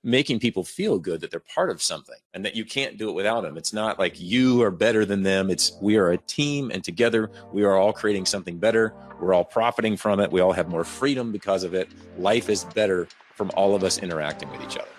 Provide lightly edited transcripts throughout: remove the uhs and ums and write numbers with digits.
making people feel good that they're part of something and that you can't do it without them. It's not like you are better than them. It's we are a team, and together we are all creating something better. We're all profiting from it. We all have more freedom because of it. Life is better from all of us interacting with each other.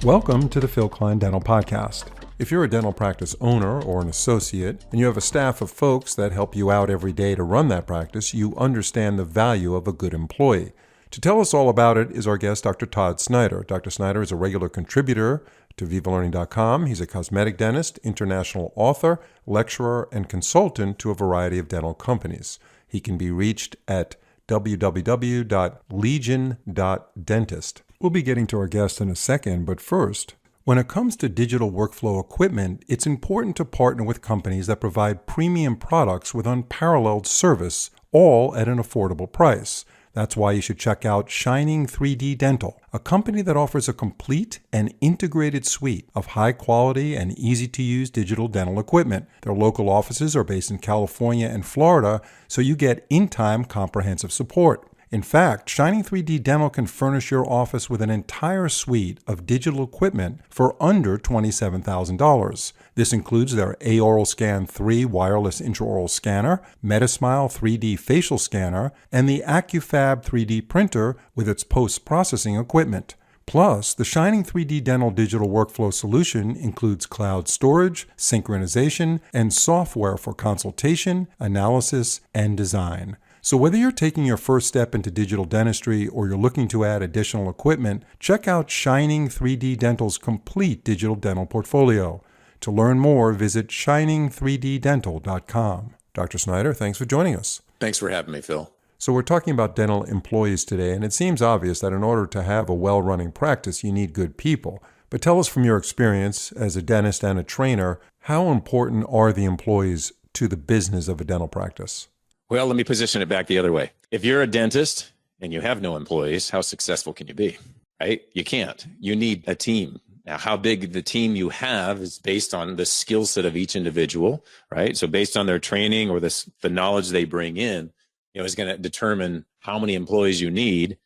Welcome to the Phil Klein Dental Podcast. If you're a dental practice owner or an associate, and you have a staff of folks that help you out every day to run that practice, you understand the value of a good employee. To tell us all about it is our guest, Dr. Todd Snyder. Dr. Snyder is a regular contributor to VivaLearning.com. He's a cosmetic dentist, international author, lecturer, and consultant to a variety of dental companies. He can be reached at www.legion.dentist. We'll be getting to our guest in a second, but first, when it comes to digital workflow equipment, it's important to partner with companies that provide premium products with unparalleled service, all at an affordable price. That's why you should check out Shining 3D Dental, a company that offers a complete and integrated suite of high-quality and easy-to-use digital dental equipment. Their local offices are based in California and Florida, so you get in-time comprehensive support. In fact, Shining 3D Dental can furnish your office with an entire suite of digital equipment for under $27,000. This includes their AOral Scan 3 wireless intraoral scanner, Metasmile 3D facial scanner, and the AccuFab 3D printer with its post-processing equipment. Plus, the Shining 3D Dental digital workflow solution includes cloud storage, synchronization, and software for consultation, analysis, and design. So whether you're taking your first step into digital dentistry or you're looking to add additional equipment, check out Shining 3D Dental's complete digital dental portfolio. To learn more, visit shining3ddental.com. Dr. Snyder, thanks for joining us. Thanks for having me, Phil. So we're talking about dental employees today, and it seems obvious that in order to have a well-running practice, you need good people. But tell us from your experience as a dentist and a trainer, how important are the employees to the business of a dental practice? Well, let me position it back the other way. If you're a dentist and you have no employees, how successful can you be, right? You can't. You need a team. Now, how big the team you have is based on the skill set of each individual, right? So based on their training or the knowledge they bring in, is going to determine how many employees you need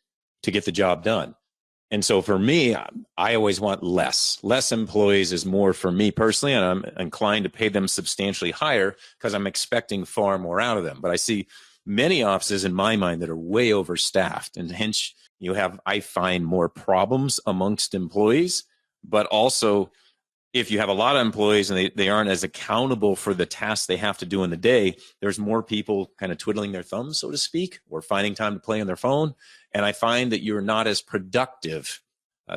to get the job done. And so for me, I always want less. Less employees is more for me personally, and I'm inclined to pay them substantially higher because I'm expecting far more out of them. But I see many offices in my mind that are way overstaffed, and hence I find more problems amongst employees. But also, if you have a lot of employees and they aren't as accountable for the tasks they have to do in the day, there's more people kind of twiddling their thumbs, so to speak, or finding time to play on their phone. And I find that you're not as productive.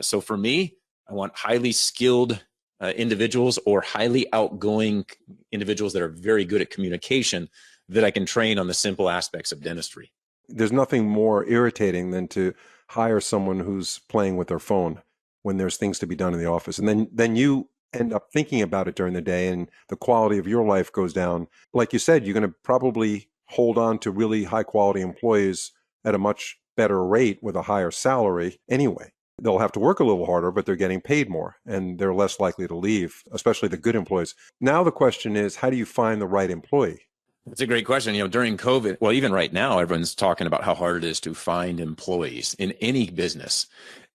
So for me, I want highly skilled individuals or highly outgoing individuals that are very good at communication that I can train on the simple aspects of dentistry. There's nothing more irritating than to hire someone who's playing with their phone when there's things to be done in the office. And then you end up thinking about it during the day and the quality of your life goes down. Like you said, you're going to probably hold on to really high quality employees at a much better rate with a higher salary anyway. They'll have to work a little harder, but they're getting paid more and they're less likely to leave, especially the good employees. Now the question is, how do you find the right employee? That's a great question. During COVID, well, even right now, everyone's talking about how hard it is to find employees in any business.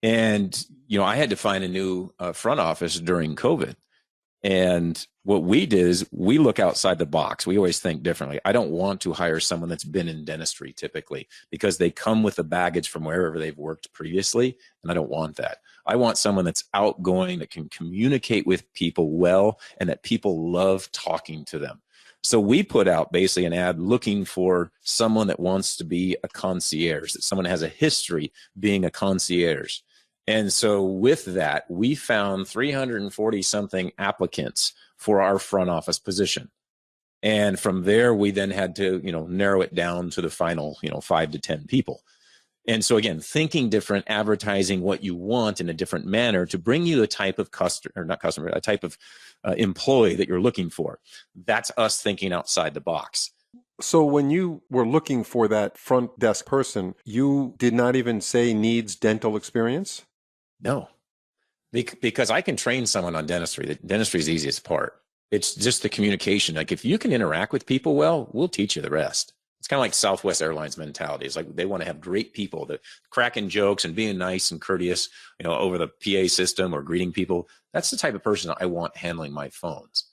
And, I had to find a new front office during COVID. And what we did is we look outside the box. We always think differently. I don't want to hire someone that's been in dentistry typically because they come with the baggage from wherever they've worked previously. And I don't want that. I want someone that's outgoing, that can communicate with people well, and that people love talking to them. So we put out basically an ad looking for someone that wants to be a concierge, that someone has a history being a concierge. And so with that, we found 340 something applicants for our front office position. And from there, we then had to, narrow it down to the final, 5 to 10 people. And so again, thinking different, advertising what you want in a different manner to bring you a type of a type of employee that you're looking for. That's us thinking outside the box. So when you were looking for that front desk person, you did not even say needs dental experience? No, because I can train someone on dentistry. Dentistry is the easiest part. It's just the communication. Like if you can interact with people well, we'll teach you the rest. It's kind of like Southwest Airlines mentality. It's like they want to have great people that cracking jokes and being nice and courteous, over the PA system or greeting people. That's the type of person I want handling my phones.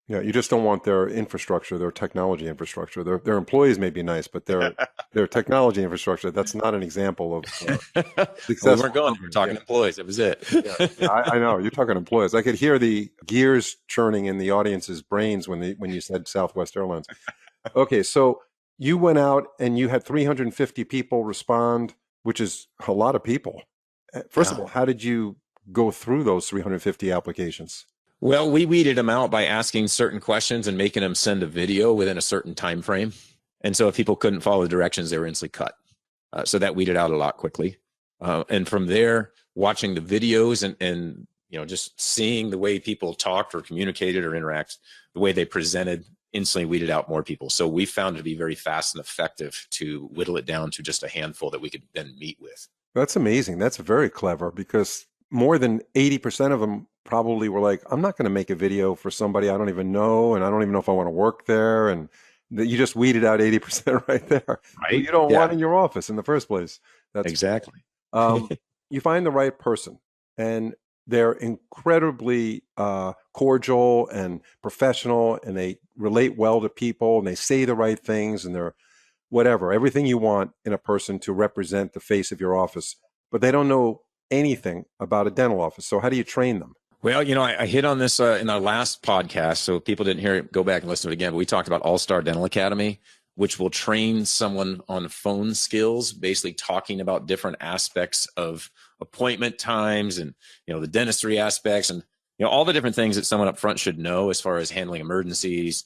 Yeah, you just don't want their infrastructure, their technology infrastructure. Their employees may be nice, but their technology infrastructure, that's not an example of successful. We weren't going. We're talking employees. That was it. Yeah, I know. You're talking employees. I could hear the gears churning in the audience's brains when you said Southwest Airlines. Okay, so you went out and you had 350 people respond, which is a lot of people. First of all, how did you go through those 350 applications? Well, we weeded them out by asking certain questions and making them send a video within a certain time frame. And so if people couldn't follow the directions, they were instantly cut. So that weeded out a lot quickly. And from there, watching the videos and just seeing the way people talked or communicated or interact, the way they presented, instantly weeded out more people. So we found it to be very fast and effective to whittle it down to just a handful that we could then meet with. That's amazing. That's very clever, because more than 80% of them probably were like, I'm not going to make a video for somebody I don't even know, and I don't even know if I want to work there. And you just weeded out 80% right there. Right. You don't want in your office in the first place. That's exactly. You find the right person, and they're incredibly cordial and professional, and they relate well to people, and they say the right things, and they're everything you want in a person to represent the face of your office, but they don't know anything about a dental office. So how do you train them? Well, I hit on this in our last podcast. So if people didn't hear it, go back and listen to it again. But we talked about All-Star Dental Academy, which will train someone on phone skills, basically talking about different aspects of appointment times and, the dentistry aspects and, all the different things that someone up front should know as far as handling emergencies,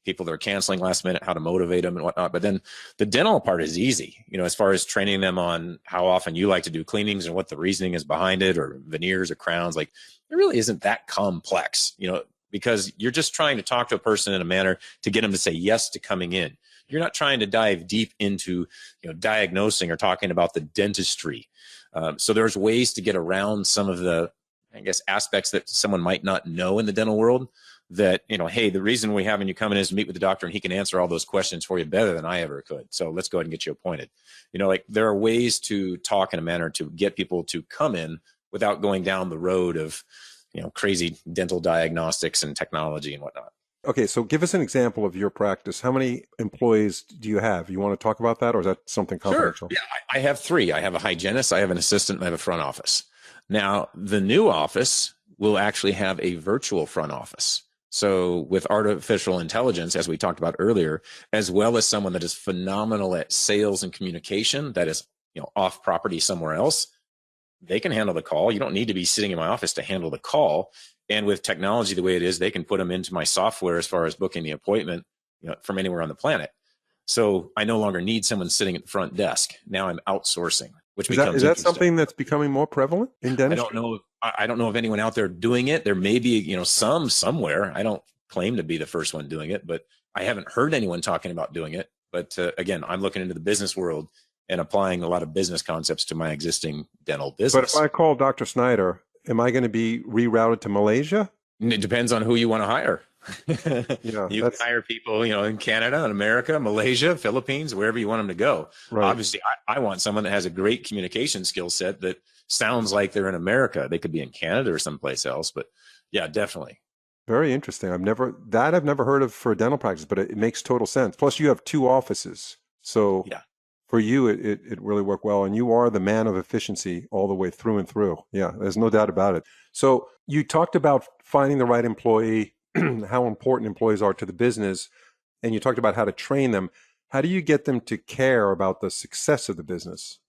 people that are canceling last minute, how to motivate them and whatnot. But then the dental part is easy, as far as training them on how often you like to do cleanings and what the reasoning is behind it, or veneers or crowns. Like, it really isn't that complex, because you're just trying to talk to a person in a manner to get them to say yes to coming in. You're not trying to dive deep into, diagnosing or talking about the dentistry. So there's ways to get around some of the, aspects that someone might not know in the dental world that, hey, the reason we're having you come in is to meet with the doctor and he can answer all those questions for you better than I ever could. So let's go ahead and get you appointed. There are ways to talk in a manner to get people to come in without going down the road of, crazy dental diagnostics and technology and whatnot. Okay, so give us an example of your practice. How many employees do you have? You want to talk about that, or is that something confidential? Sure. Yeah, I have 3. I have a hygienist, I have an assistant, and I have a front office. Now, the new office will actually have a virtual front office. So with artificial intelligence, as we talked about earlier, as well as someone that is phenomenal at sales and communication, that is, off property somewhere else, they can handle the call. You don't need to be sitting in my office to handle the call. And with technology the way it is, they can put them into my software as far as booking the appointment, from anywhere on the planet. So I no longer need someone sitting at the front desk. Now I'm outsourcing, which is that something that's becoming more prevalent in dentistry? I don't know of anyone out there doing it. There may be, some somewhere. I don't claim to be the first one doing it, but I haven't heard anyone talking about doing it. But again, I'm looking into the business world and applying a lot of business concepts to my existing dental business. But if I call Dr. Snyder, am I going to be rerouted to Malaysia? It depends on who you want to hire. Yeah, you can hire people, in Canada and America, Malaysia, Philippines, wherever you want them to go. Right. Obviously, I want someone that has a great communication skill set that sounds like they're in America. They could be in Canada or someplace else, but yeah, definitely. Very interesting. I've never heard of for a dental practice, but it makes total sense. Plus, you have 2 offices, so yeah. For you, it really worked well, and you are the man of efficiency all the way through and through. Yeah, there's no doubt about it. So you talked about finding the right employee, how important employees are to the business, and you talked about how to train them. How do you get them to care about the success of the business?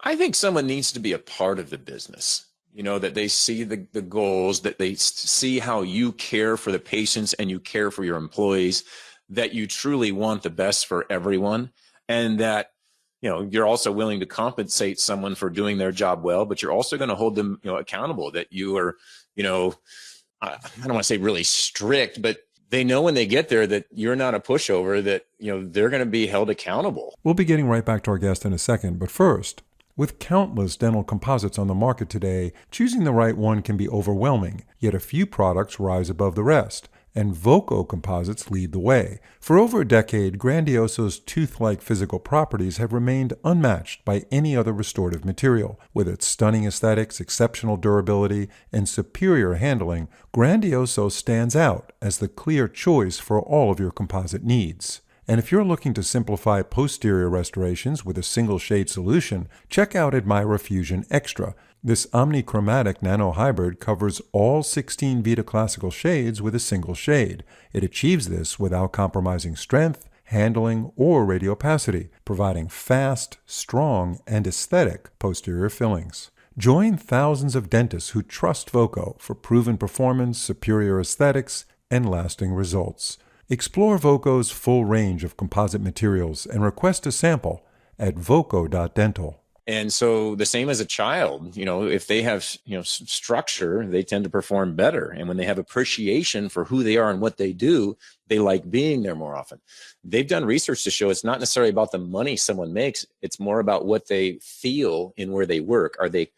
I think someone needs to be a part of the business, that they see the goals, that they see how you care for the patients and you care for your employees, that you truly want the best for everyone, and that you're also willing to compensate someone for doing their job well, but you're also going to hold them, accountable, that you are, I don't want to say really strict, but they know when they get there that you're not a pushover, that, they're going to be held accountable. We'll be getting right back to our guest in a second, but first, with countless dental composites on the market today, choosing the right one can be overwhelming, yet a few products rise above the rest. and Voco composites lead the way. For over a decade, Grandioso's tooth-like physical properties have remained unmatched by any other restorative material. With its stunning aesthetics, exceptional durability, and superior handling, Grandioso stands out as the clear choice for all of your composite needs. And if you're looking to simplify posterior restorations with a single shade solution, check out Admira Fusion Extra. This omnichromatic nanohybrid covers all 16 Vita Classical shades with a single shade. It achieves this without compromising strength, handling, or radiopacity, providing fast, strong, and aesthetic posterior fillings. Join thousands of dentists who trust Voco for proven performance, superior aesthetics, and lasting results. Explore Voco's full range of composite materials and request a sample at voco.dental. And so the same as a child, if they have, structure, they tend to perform better. And when they have appreciation for who they are and what they do, they like being there more often. They've done research to show it's not necessarily about the money someone makes. It's more about what they feel in where they work. Are they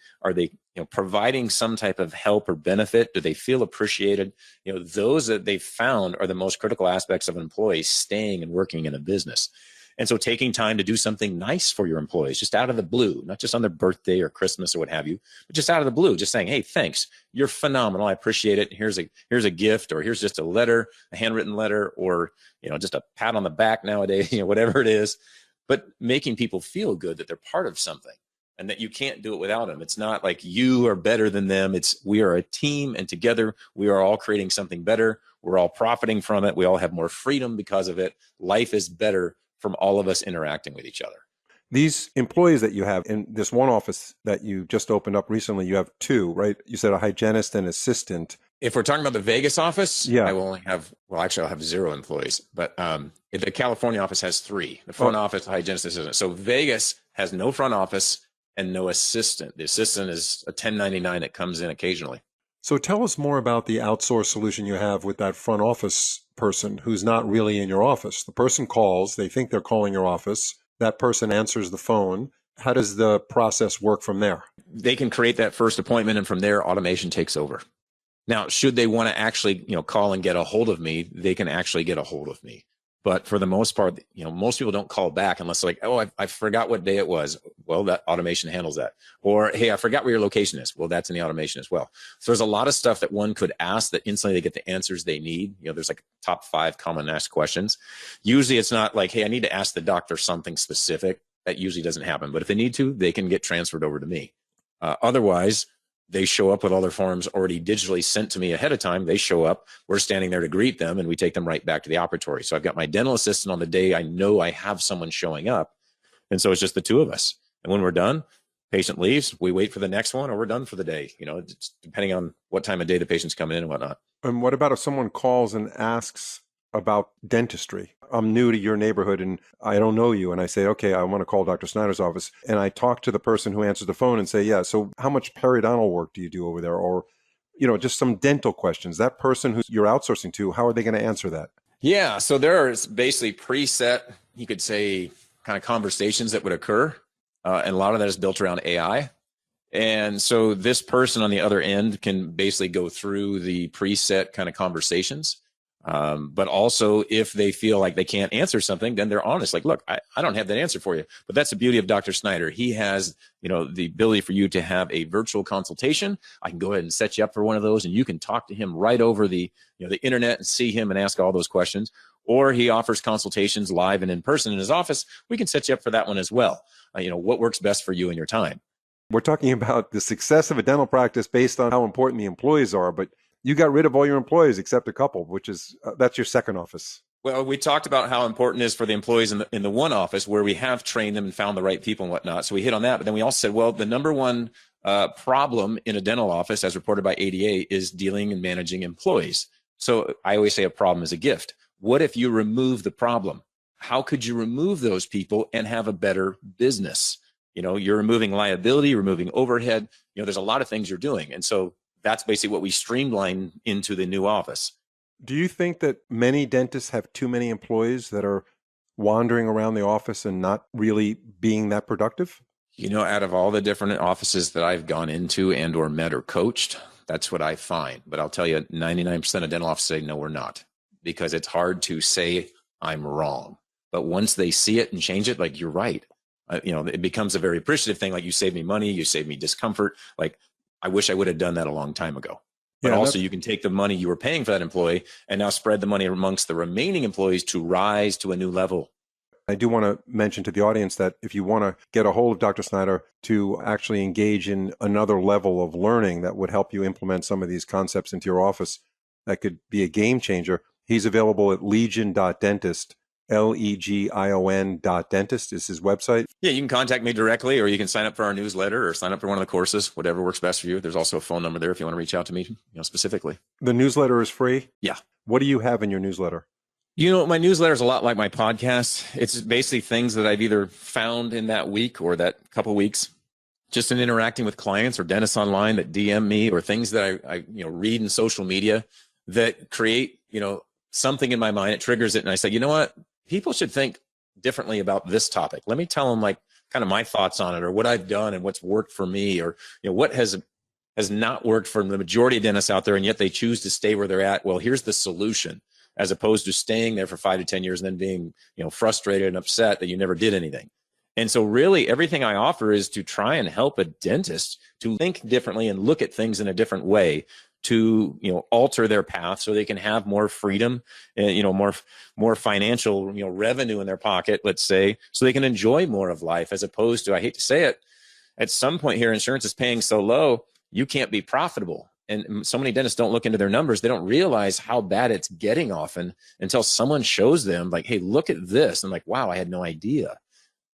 providing some type of help or benefit? Do they feel appreciated? Those that they've found are the most critical aspects of an employee staying and working in a business. And so taking time to do something nice for your employees, just out of the blue, not just on their birthday or Christmas or what have you, but just out of the blue, just saying, hey, thanks, you're phenomenal, I appreciate it. Here's a gift, or here's just a letter, a handwritten letter, or just a pat on the back nowadays, whatever it is. But making people feel good that they're part of something and that you can't do it without them. It's not like you are better than them. We are a team, and together we are all creating something better. We're all profiting from it. We all have more freedom because of it. Life is better from all of us interacting with each other. These employees that you have in this one office that you just opened up recently, you have two, right? You said a hygienist and assistant. If we're talking about the Vegas office, yeah. I will only have, I'll have 0 employees, but the California office has 3, the front office, the hygienist, assistant. So Vegas has no front office and no assistant. The assistant is a 1099 that comes in occasionally. So tell us more about the outsourced solution you have with that front office person who's not really in your office. The person calls, they think they're calling your office. That person answers the phone. How does the process work from there? They can create that first appointment, and from there, automation takes over. Now, should they want to actually, call and get a hold of me, they can actually get a hold of me. But for the most part, most people don't call back unless they're like, oh, I forgot what day it was. Well, that automation handles that. Or, hey, I forgot where your location is. Well, that's in the automation as well. So there's a lot of stuff that one could ask that instantly they get the answers they need. There's like top 5 common asked questions. Usually it's not like, hey, I need to ask the doctor something specific. That usually doesn't happen. But if they need to, they can get transferred over to me. Otherwise, they show up with all their forms already digitally sent to me ahead of time. They show up, we're standing there to greet them, and we take them right back to the operatory. So I've got my dental assistant on the day I know I have someone showing up. And so it's just the 2 of us. And when we're done, patient leaves, we wait for the next one, or we're done for the day. It's depending on what time of day the patient's coming in and whatnot. And what about if someone calls and asks about dentistry? I'm new to your neighborhood and I don't know you. And I say, okay, I want to call Dr. Snyder's office. And I talk to the person who answers the phone and say, yeah, so how much periodontal work do you do over there? Or, just some dental questions. That person who you're outsourcing to, how are they going to answer that? Yeah. So there are basically preset, you could say, kind of conversations that would occur. And a lot of that is built around AI. And so this person on the other end can basically go through the preset kind of conversations. But also if they feel like they can't answer something, then they're honest. Like, look, I don't have that answer for you, but that's the beauty of Dr. Snyder. He has, the ability for you to have a virtual consultation. I can go ahead and set you up for one of those, and you can talk to him right over the internet and see him and ask all those questions. Or he offers consultations live and in person in his office. We can set you up for that one as well. What works best for you and your time. We're talking about the success of a dental practice based on how important the employees are, but you got rid of all your employees except a couple, which is, that's your second office. Well, we talked about how important it is for the employees in the one office where we have trained them and found the right people and whatnot. So we hit on that. But then we also said, well, the number one problem in a dental office, as reported by ADA, is dealing and managing employees. So I always say a problem is a gift. What if you remove the problem? How could you remove those people and have a better business? You're removing liability, removing overhead. There's a lot of things you're doing. And so that's basically what we streamline into the new office. Do you think that many dentists have too many employees that are wandering around the office and not really being that productive? Out of all the different offices that I've gone into and or met or coached, that's what I find. But I'll tell you, 99% of dental offices say, no, we're not. because it's hard to say I'm wrong. But once they see it and change it, like, you're right. It becomes a very appreciative thing. Like, you saved me money, you saved me discomfort. Like, I wish I would have done that a long time ago. But also, you can take the money you were paying for that employee and now spread the money amongst the remaining employees to rise to a new level. I do want to mention to the audience that if you want to get a hold of Dr. Snyder to actually engage in another level of learning that would help you implement some of these concepts into your office, that could be a game changer. He's available at legion.dentist, legion.dentist is his website. Yeah, you can contact me directly, or you can sign up for our newsletter or sign up for one of the courses, whatever works best for you. There's also a phone number there if you want to reach out to me, specifically. The newsletter is free? Yeah. What do you have in your newsletter? My newsletter is a lot like my podcast. It's basically things that I've either found in that week or that couple weeks, just in interacting with clients or dentists online that DM me, or things that I read in social media that create, something in my mind. It triggers it. And I say, you know what? People should think differently about this topic. Let me tell them, like, kind of my thoughts on it, or what I've done and what's worked for me, or, what has not worked for the majority of dentists out there. And yet they choose to stay where they're at. Well, here's the solution, as opposed to staying there for 5 to 10 years and then being, frustrated and upset that you never did anything. And so really everything I offer is to try and help a dentist to think differently and look at things in a different way, to, alter their path so they can have more freedom and, more financial, revenue in their pocket, let's say, so they can enjoy more of life, as opposed to, I hate to say it, at some point here, insurance is paying so low, you can't be profitable. And so many dentists don't look into their numbers. They don't realize how bad it's getting often until someone shows them, like, hey, look at this. And like, wow, I had no idea.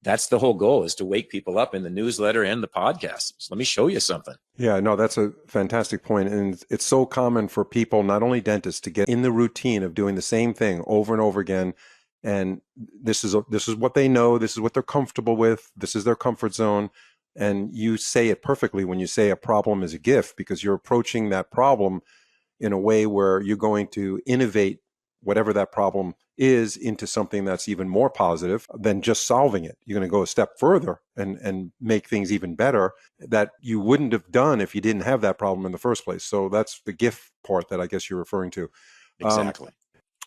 That's the whole goal, is to wake people up in the newsletter and the podcast. So let me show you something. Yeah, no, that's a fantastic point. And it's so common for people, not only dentists, to get in the routine of doing the same thing over and over again. And this is what they know. This is what they're comfortable with. This is their comfort zone. And you say it perfectly when you say a problem is a gift, because you're approaching that problem in a way where you're going to innovate whatever that problem is into something that's even more positive than just solving it. You're going to go a step further and make things even better that you wouldn't have done if you didn't have that problem in the first place. So that's the gift part that I guess you're referring to. Exactly.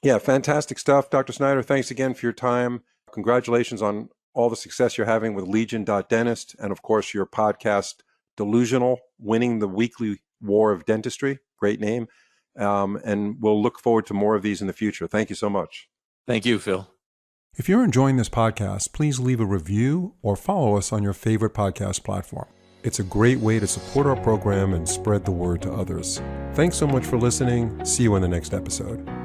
Yeah, fantastic stuff. Dr. Snyder, thanks again for your time. Congratulations on all the success you're having with Legion.Dentist, and of course your podcast, Delusional, winning the weekly war of dentistry. Great name. And we'll look forward to more of these in the future. Thank you so much. Thank you, Phil. If you're enjoying this podcast, please leave a review or follow us on your favorite podcast platform. It's a great way to support our program and spread the word to others. Thanks so much for listening. See you in the next episode.